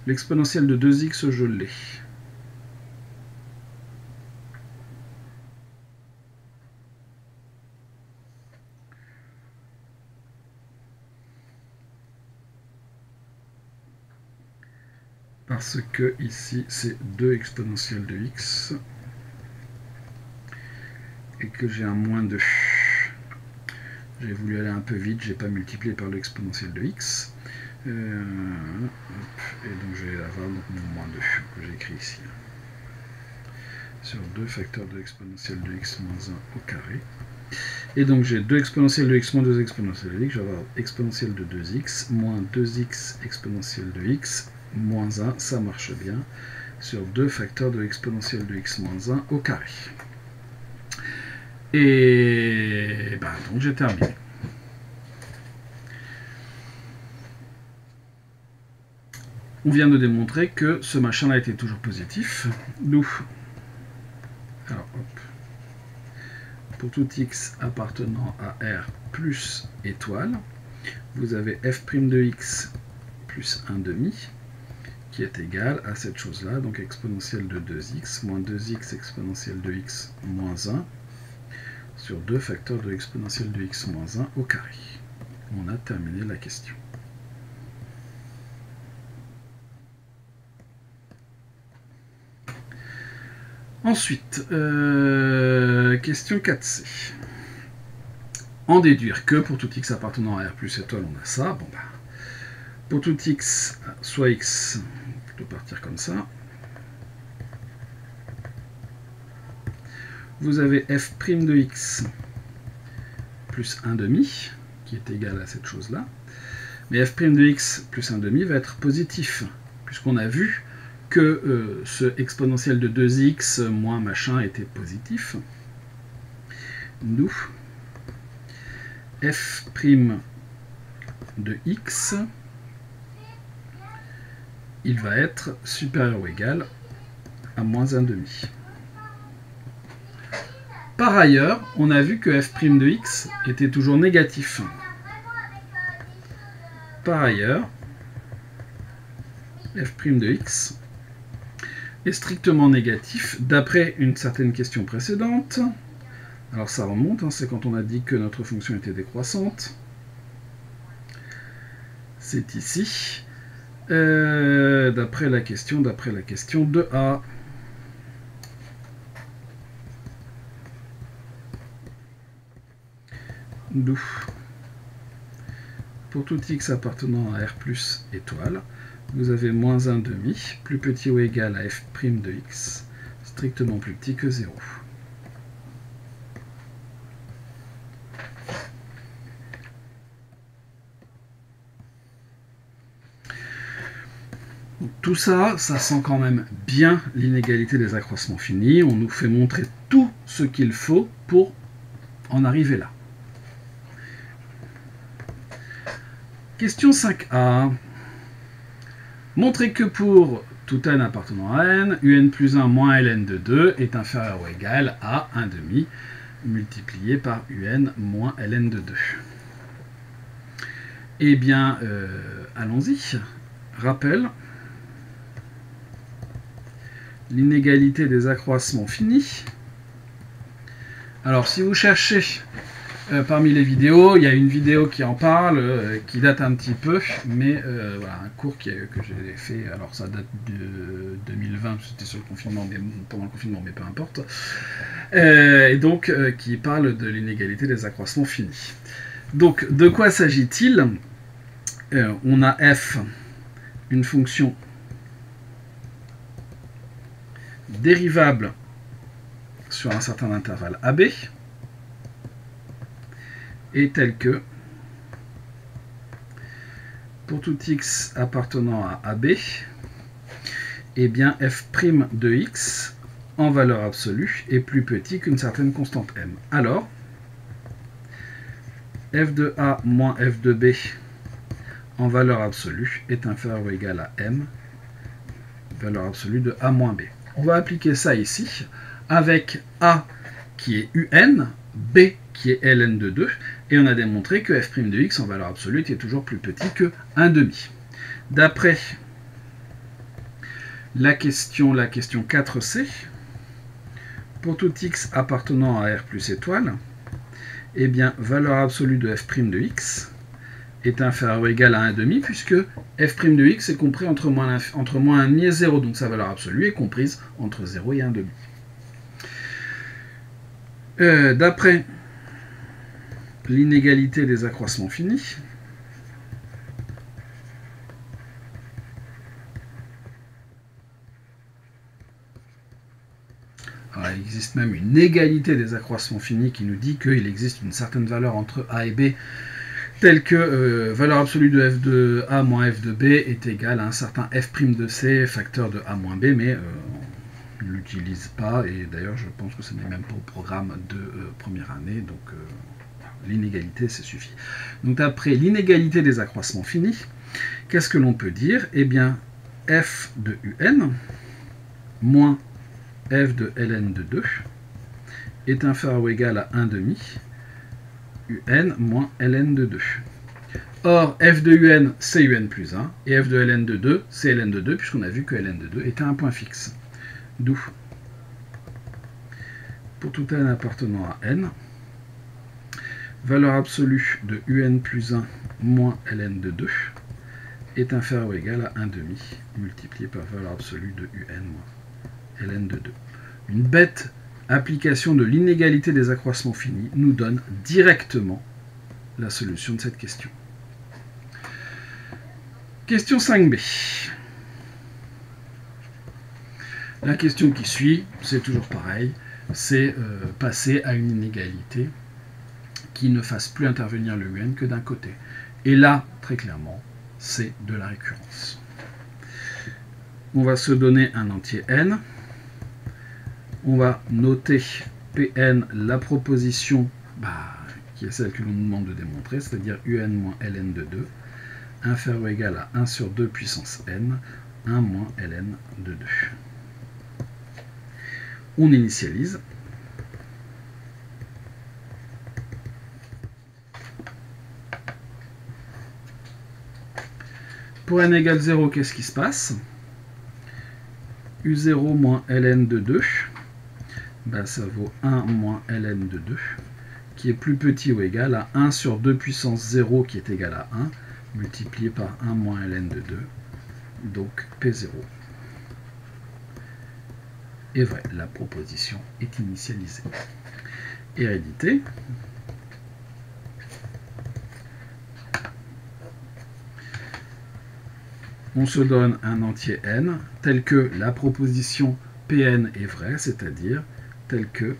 L'exponentielle de 2x, je l'ai. Parce que ici, c'est 2 exponentielle de x. Et que j'ai un moins 2. J'ai voulu aller un peu vite, j'ai pas multiplié par l'exponentielle de x. Et donc je vais avoir donc mon moins 2 que j'ai écrit ici. Sur 2 facteurs de l'exponentielle de x moins 1 au carré. Et donc j'ai 2 exponentielles de x moins 2 exponentielles de x. Je vais avoir exponentielle de 2x moins 2x exponentielle de x moins 1. Ça marche bien. Sur 2 facteurs de l'exponentielle de x moins 1 au carré. Et ben, donc j'ai terminé. On vient de démontrer que ce machin-là était toujours positif. Nous, alors hop, pour tout x appartenant à R plus étoile, vous avez f' de x plus 1 demi, qui est égal à cette chose-là, donc exponentielle de 2x, moins 2x exponentielle de x moins 1, sur 2 facteurs de l'exponentielle de x moins 1 au carré. On a terminé la question. Ensuite, question 4c. En déduire que pour tout x appartenant à R plus étoile, on a ça. Bon, bah, pour tout x, soit x, plutôt partir comme ça. Vous avez f' de x plus 1 demi, qui est égal à cette chose-là. Mais f' de x plus 1 demi va être positif, puisqu'on a vu que ce exponentiel de 2x moins machin était positif. Nous, f' de x, il va être supérieur ou égal à moins 1 demi. Par ailleurs, on a vu que f' de x était toujours négatif. Par ailleurs, f' de x est strictement négatif d'après une certaine question précédente. Alors ça remonte, hein, c'est quand on a dit que notre fonction était décroissante. C'est ici. D'après la question de A. D'où, pour tout x appartenant à R plus étoile, vous avez moins 1 demi, plus petit ou égal à f' de x, strictement plus petit que 0. Donc, tout ça, ça sent quand même bien l'inégalité des accroissements finis. On nous fait montrer tout ce qu'il faut pour en arriver là. Question 5a. Montrer que pour tout n appartenant à n, un plus 1 moins ln de 2 est inférieur ou égal à 1 demi multiplié par un moins ln de 2. Eh bien, allons-y. Rappel. L'inégalité des accroissements finis. Alors, si vous cherchez parmi les vidéos, il y a une vidéo qui en parle, qui date un petit peu, mais voilà, un cours que j'ai fait, alors ça date de 2020, c'était sur le confinement, mais pendant le confinement, mais peu importe, et donc qui parle de l'inégalité des accroissements finis. Donc, de quoi s'agit-il? On a f, une fonction dérivable sur un certain intervalle AB, est telle que, pour tout x appartenant à AB, eh bien f' de x en valeur absolue est plus petit qu'une certaine constante m. Alors, f de a moins f de b en valeur absolue est inférieur ou égal à m, valeur absolue de a moins b. On va appliquer ça ici avec a qui est un, b qui est ln de 2, et on a démontré que f' de x en valeur absolue est toujours plus petit que 1 demi. D'après la question 4c, pour tout x appartenant à R plus étoile, eh bien, valeur absolue de f' de x est inférieur ou égal à 1 demi, puisque f' de x est compris entre moins 1,5 et 0, donc sa valeur absolue est comprise entre 0 et 1 demi. D'après l'inégalité des accroissements finis, alors, il existe même une égalité des accroissements finis qui nous dit qu'il existe une certaine valeur entre a et b, telle que valeur absolue de f de a moins f de b est égale à un certain f' de c facteur de a moins b, mais ne l'utilise pas, et d'ailleurs je pense que ce n'est même pas au programme de première année, donc l'inégalité ça suffit. Donc après l'inégalité des accroissements finis, qu'est-ce que l'on peut dire? Eh bien, f de un moins f de ln de 2 est inférieur ou égal à 1 demi un moins ln de 2. Or, f de un, c'est un plus 1, et f de ln de 2, c'est ln de 2, puisqu'on a vu que ln de 2 était un point fixe. D'où, pour tout n appartenant à n, valeur absolue de un plus 1 moins ln de 2 est inférieur ou égal à 1 demi multiplié par valeur absolue de un moins ln de 2. Une bête application de l'inégalité des accroissements finis nous donne directement la solution de cette question. Question 5b. La question qui suit, c'est toujours pareil, c'est passer à une inégalité qui ne fasse plus intervenir le un que d'un côté. Et là, très clairement, c'est de la récurrence. On va se donner un entier n. On va noter Pn, la proposition qui est celle que l'on nous demande de démontrer, c'est-à-dire un moins ln de 2, inférieur ou égal à 1 sur 2 puissance n, 1 moins ln de 2. On initialise. Pour n égale 0, qu'est-ce qui se passe? U0 moins ln de 2, ça vaut 1 moins ln de 2, qui est plus petit ou égal à 1 sur 2 puissance 0, qui est égal à 1, multiplié par 1 moins ln de 2, donc P0 est vrai, la proposition est initialisée. Hérédité. On se donne un entier n tel que la proposition Pn est vraie, c'est-à-dire tel que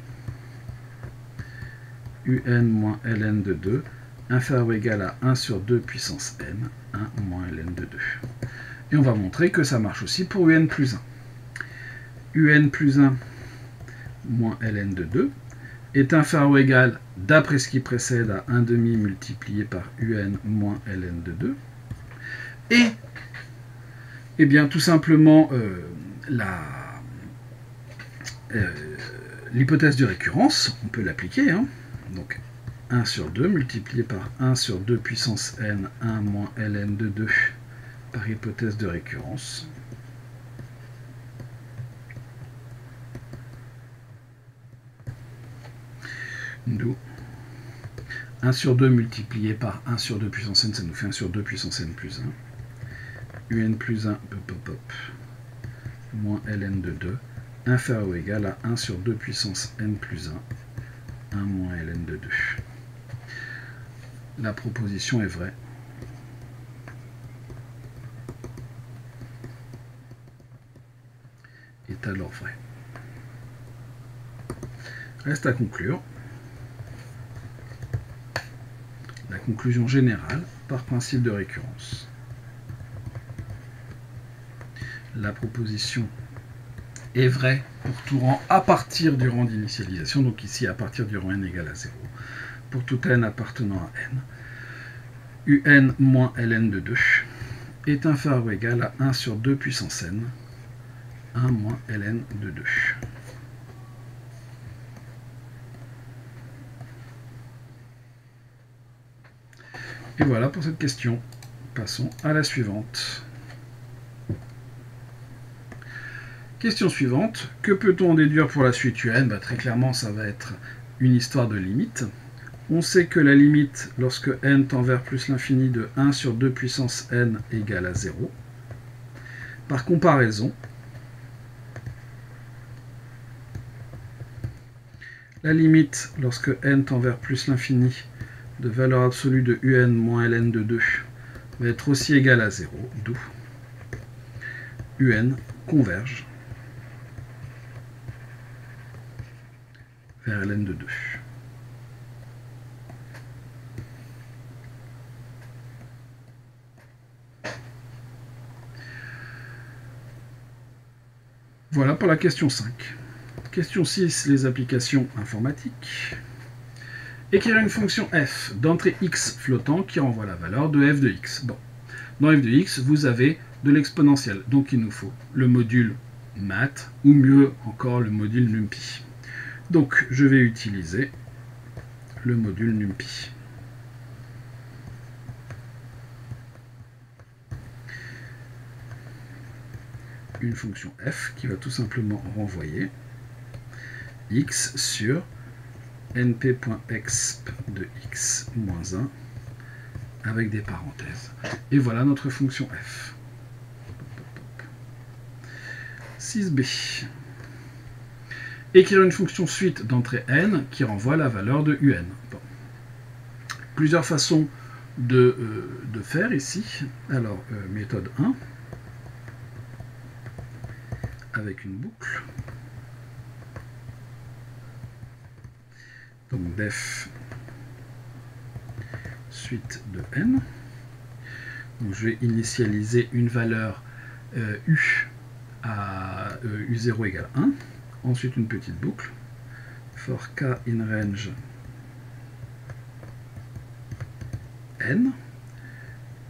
un moins ln de 2 inférieur ou égal à 1 sur 2 puissance n, 1 moins ln de 2. Et on va montrer que ça marche aussi pour un plus 1. un plus 1 moins ln de 2 est inférieur ou égal, d'après ce qui précède, à 1 demi multiplié par un moins ln de 2. Et, eh bien, tout simplement, l'hypothèse de récurrence, on peut l'appliquer. Donc, 1 sur 2 multiplié par 1 sur 2 puissance n, 1 moins ln de 2 par hypothèse de récurrence. D'où 1 sur 2 multiplié par 1 sur 2 puissance n, ça nous fait 1 sur 2 puissance n plus 1. Un plus 1, moins ln de 2, inférieur ou égal à 1 sur 2 puissance n plus 1, 1 moins ln de 2. La proposition est vraie. Est alors vraie. Reste à conclure. La conclusion générale par principe de récurrence. La proposition est vraie pour tout rang à partir du rang d'initialisation, donc ici à partir du rang n égale à 0, pour tout n appartenant à n, un moins ln de 2 est inférieur ou égal à 1 sur 2 puissance n, 1 moins ln de 2. Et voilà pour cette question. Passons à la suivante. Question suivante. Que peut-on en déduire pour la suite un? Très clairement, ça va être une histoire de limite. On sait que la limite, lorsque n tend vers plus l'infini de 1 sur 2 puissance n égale à 0. Par comparaison, la limite, lorsque n tend vers plus l'infini de valeur absolue de un moins ln de 2 va être aussi égale à 0, d'où un converge vers ln de 2. Voilà pour la question 5. Question 6, les applications informatiques. Écrire une fonction f d'entrée x flottant qui renvoie la valeur de f de x. Bon. Dans f de x, vous avez de l'exponentiel, donc il nous faut le module math, ou mieux encore le module numpy. Donc je vais utiliser le module numpy. Une fonction f qui va tout simplement renvoyer x sur np.exp de x moins 1 avec des parenthèses. Et voilà notre fonction f. 6b. Écrire une fonction suite d'entrée n qui renvoie la valeur de un. Bon. Plusieurs façons de faire ici. Alors, méthode 1, avec une boucle. Donc def suite de n. Donc je vais initialiser une valeur u à u0 égale 1. Ensuite une petite boucle. For k in range n.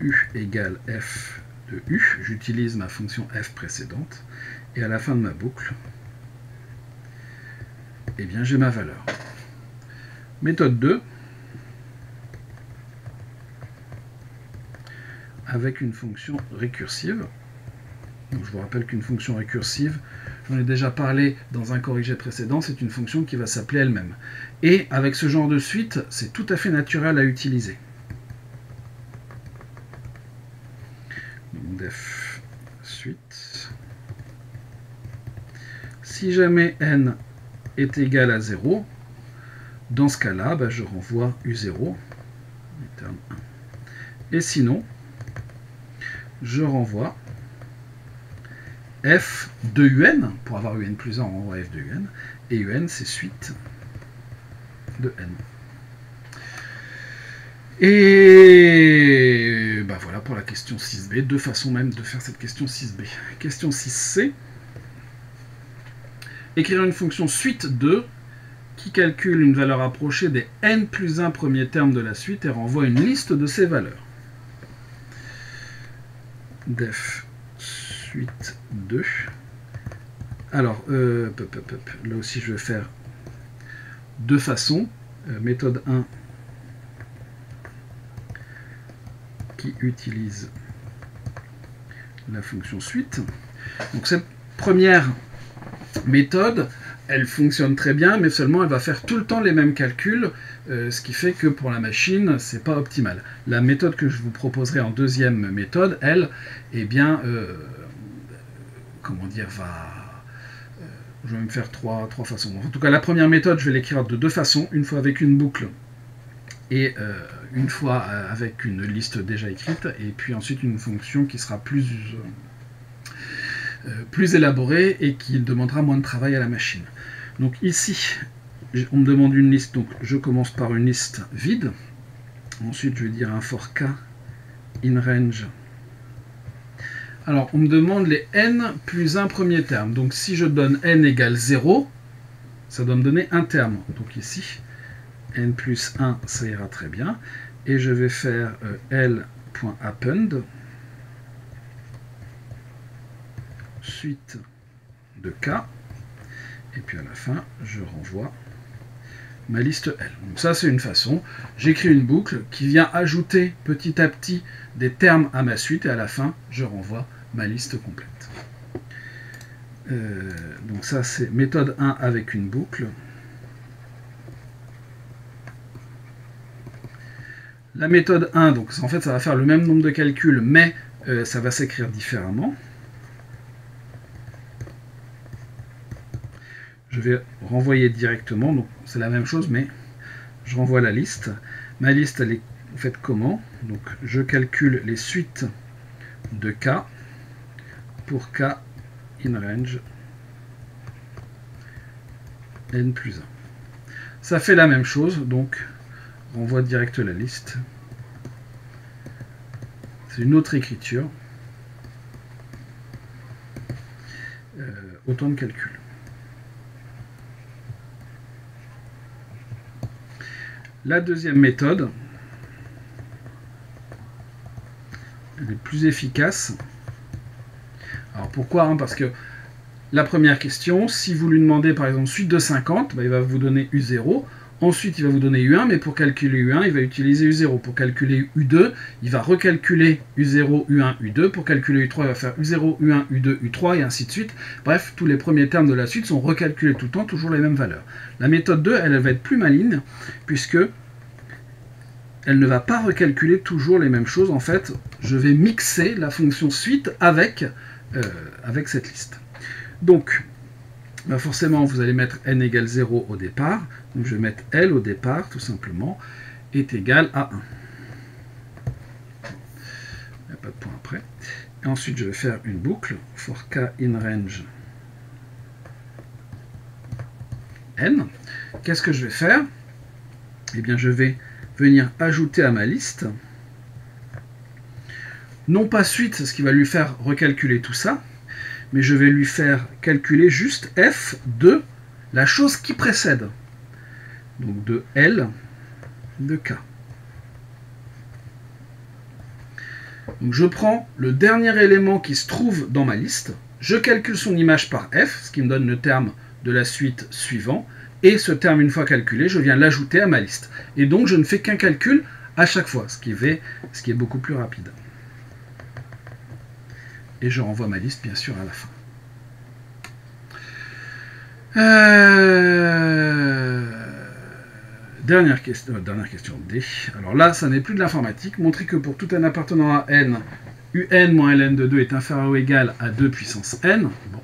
U égale f de u. J'utilise ma fonction f précédente. Et à la fin de ma boucle, eh bien j'ai ma valeur. Méthode 2, avec une fonction récursive. Donc je vous rappelle qu'une fonction récursive, j'en ai déjà parlé dans un corrigé précédent, c'est une fonction qui va s'appeler elle-même. Et avec ce genre de suite, c'est tout à fait naturel à utiliser. Donc def suite. Si jamais n est égal à 0, dans ce cas-là, je renvoie u0, terme 1. Et sinon, je renvoie f de un, pour avoir un plus 1, on renvoie f de un, et un, c'est suite de n. Et voilà pour la question 6b, deux façons même de faire cette question 6b. Question 6c, écrire une fonction suite de qui calcule une valeur approchée des n plus 1 premiers termes de la suite et renvoie une liste de ces valeurs. Def suite 2. Alors, là aussi je vais faire deux façons. Méthode 1 qui utilise la fonction suite. Donc cette première méthode, elle fonctionne très bien, mais seulement elle va faire tout le temps les mêmes calculs, ce qui fait que pour la machine, c'est pas optimal. La méthode que je vous proposerai en deuxième méthode, elle, eh bien, comment dire, je vais me faire trois façons. En tout cas, la première méthode, je vais l'écrire de deux façons, une fois avec une boucle et une fois avec une liste déjà écrite, et puis ensuite une fonction qui sera plus élaborée et qui demandera moins de travail à la machine. Donc ici, on me demande une liste, donc je commence par une liste vide. Ensuite, je vais dire un for k in range. Alors, on me demande les n plus un premier terme. Donc si je donne n égale 0, ça doit me donner un terme. Donc ici, n plus 1, ça ira très bien. Et je vais faire l.append suite de k, et puis à la fin, je renvoie ma liste L. Donc ça, c'est une façon. J'écris une boucle qui vient ajouter petit à petit des termes à ma suite, et à la fin, je renvoie ma liste complète. Donc ça, c'est méthode 1 avec une boucle. La méthode 1, donc en fait, ça va faire le même nombre de calculs, mais ça va s'écrire différemment. Je vais renvoyer directement, donc c'est la même chose, mais je renvoie la liste. Ma liste, elle est faite comment? Donc je calcule les suites de k pour k in range n plus 1. Ça fait la même chose, donc renvoie direct la liste. C'est une autre écriture. autant de calculs. La deuxième méthode, elle est plus efficace. Alors pourquoi? Parce que la première question, si vous lui demandez par exemple suite de 50, il va vous donner U0. Ensuite, il va vous donner U1, mais pour calculer U1, il va utiliser U0. Pour calculer U2, il va recalculer U0, U1, U2. Pour calculer U3, il va faire U0, U1, U2, U3, et ainsi de suite. Bref, tous les premiers termes de la suite sont recalculés tout le temps, toujours les mêmes valeurs. La méthode 2, elle va être plus maligne, puisque elle ne va pas recalculer toujours les mêmes choses. En fait, je vais mixer la fonction suite avec cette liste. Donc, forcément, vous allez mettre n égale 0 au départ. Donc, je vais mettre L au départ, tout simplement, est égal à 1. Il n'y a pas de point après. Et ensuite, je vais faire une boucle for k in range n. Qu'est-ce que je vais faire? Eh bien, je vais venir ajouter à ma liste, non pas suite, ce qui va lui faire recalculer tout ça, mais je vais lui faire calculer juste f de la chose qui précède. Donc de L de K. Donc je prends le dernier élément qui se trouve dans ma liste, je calcule son image par f, ce qui me donne le terme de la suite suivant, et ce terme, une fois calculé, je viens l'ajouter à ma liste. Et donc je ne fais qu'un calcul à chaque fois, ce qui est beaucoup plus rapide. Et je renvoie ma liste, bien sûr, à la fin. Dernière question D. Alors là, ça n'est plus de l'informatique. Montrer que pour tout n appartenant à n, un moins ln de 2 est inférieur ou égal à 2 puissance n. Bon.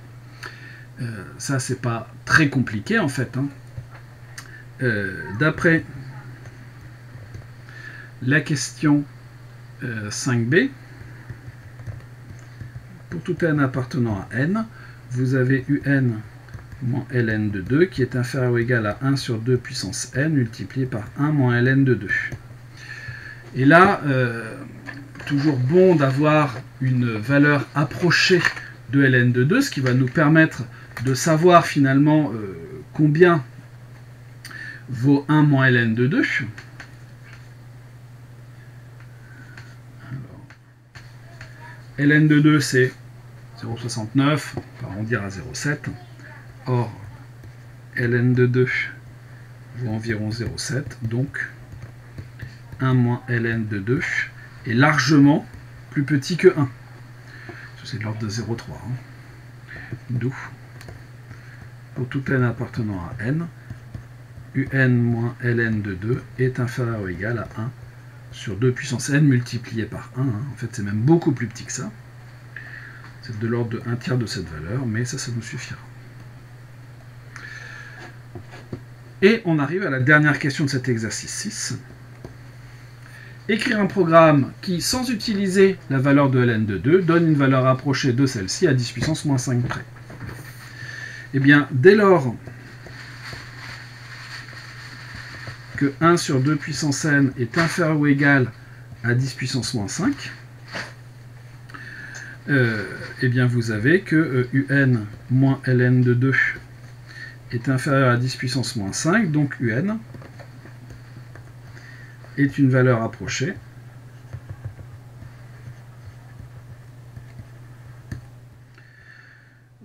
Ça, c'est pas très compliqué, en fait. D'après la question 5b, pour tout n appartenant à n, vous avez un moins ln de 2 qui est inférieur ou égal à 1 sur 2 puissance n multiplié par 1 moins ln de 2. Et là, toujours bon d'avoir une valeur approchée de ln de 2, ce qui va nous permettre de savoir finalement combien vaut 1 moins ln de 2. Alors, ln de 2, c'est 0,69, on va arrondir à 0,7. Or, ln de 2 vaut environ 0,7, donc 1 moins ln de 2 est largement plus petit que 1. C'est de l'ordre de 0,3. D'où, pour tout n appartenant à n, un moins ln de 2 est inférieur ou égal à 1 sur 2 puissance n multiplié par 1. En fait, c'est même beaucoup plus petit que ça. C'est de l'ordre de 1 tiers de cette valeur, mais ça nous suffira. Et on arrive à la dernière question de cet exercice 6. Écrire un programme qui, sans utiliser la valeur de ln de 2, donne une valeur approchée de celle-ci à 10 puissance moins 5 près. Eh bien, dès lors que 1 sur 2 puissance n est inférieur ou égal à 10 puissance moins 5, eh bien vous avez que un moins ln de 2 est inférieur à 10 puissance moins 5, donc un est une valeur approchée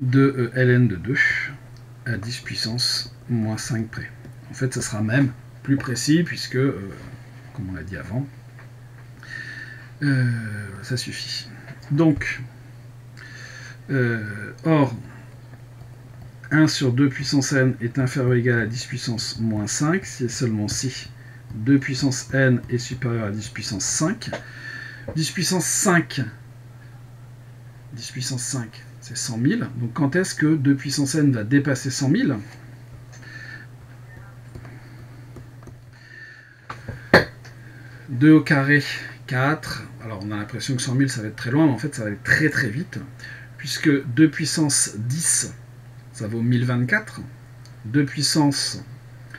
de ln de 2 à 10 puissance moins 5 près. En fait, ça sera même plus précis puisque, comme on l'a dit avant, ça suffit. Donc, or, 1 sur 2 puissance n est inférieur ou égal à 10 puissance moins 5, si et seulement si 2 puissance n est supérieur à 10 puissance 5. 10 puissance 5, c'est 100 000. Donc quand est-ce que 2 puissance n va dépasser 100 000 ?2 au carré, 4. Alors on a l'impression que 100 000 ça va être très loin, mais en fait ça va aller très très vite, puisque 2 puissance 10, ça vaut 1024. 2 puissance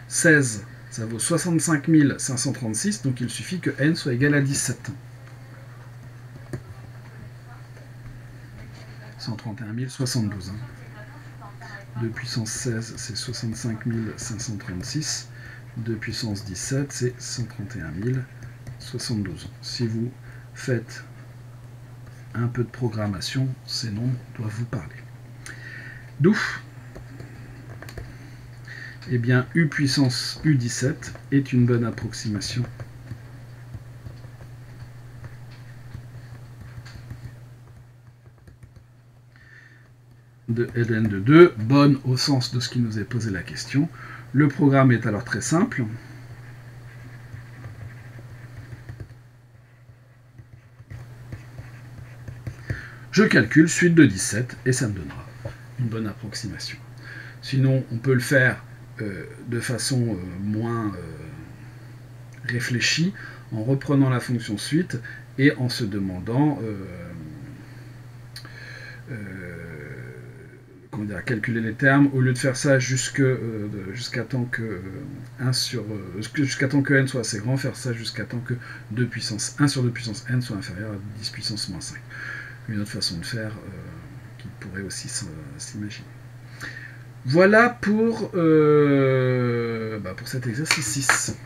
16, ça vaut 65 536, donc il suffit que n soit égal à 17. 131 072. 2 puissance 16, c'est 65 536. 2 puissance 17, c'est 131 072. Si vous faites un peu de programmation, ces nombres doivent vous parler. D'où, eh bien, U puissance U17 est une bonne approximation de ln de 2, bonne au sens de ce qui nous est posé la question. Le programme est alors très simple. Je calcule suite de 17 et ça me donnera une bonne approximation. Sinon, on peut le faire de façon moins réfléchie, en reprenant la fonction suite et en se demandant calculer les termes, au lieu de faire ça jusqu'à temps que jusqu'à temps que n soit assez grand, faire ça jusqu'à temps que 2 puissance 1 sur 2 puissance n soit inférieur à 10 puissance moins 5. Une autre façon de faire qui pourrait aussi s'imaginer. Voilà pour cet exercice 6.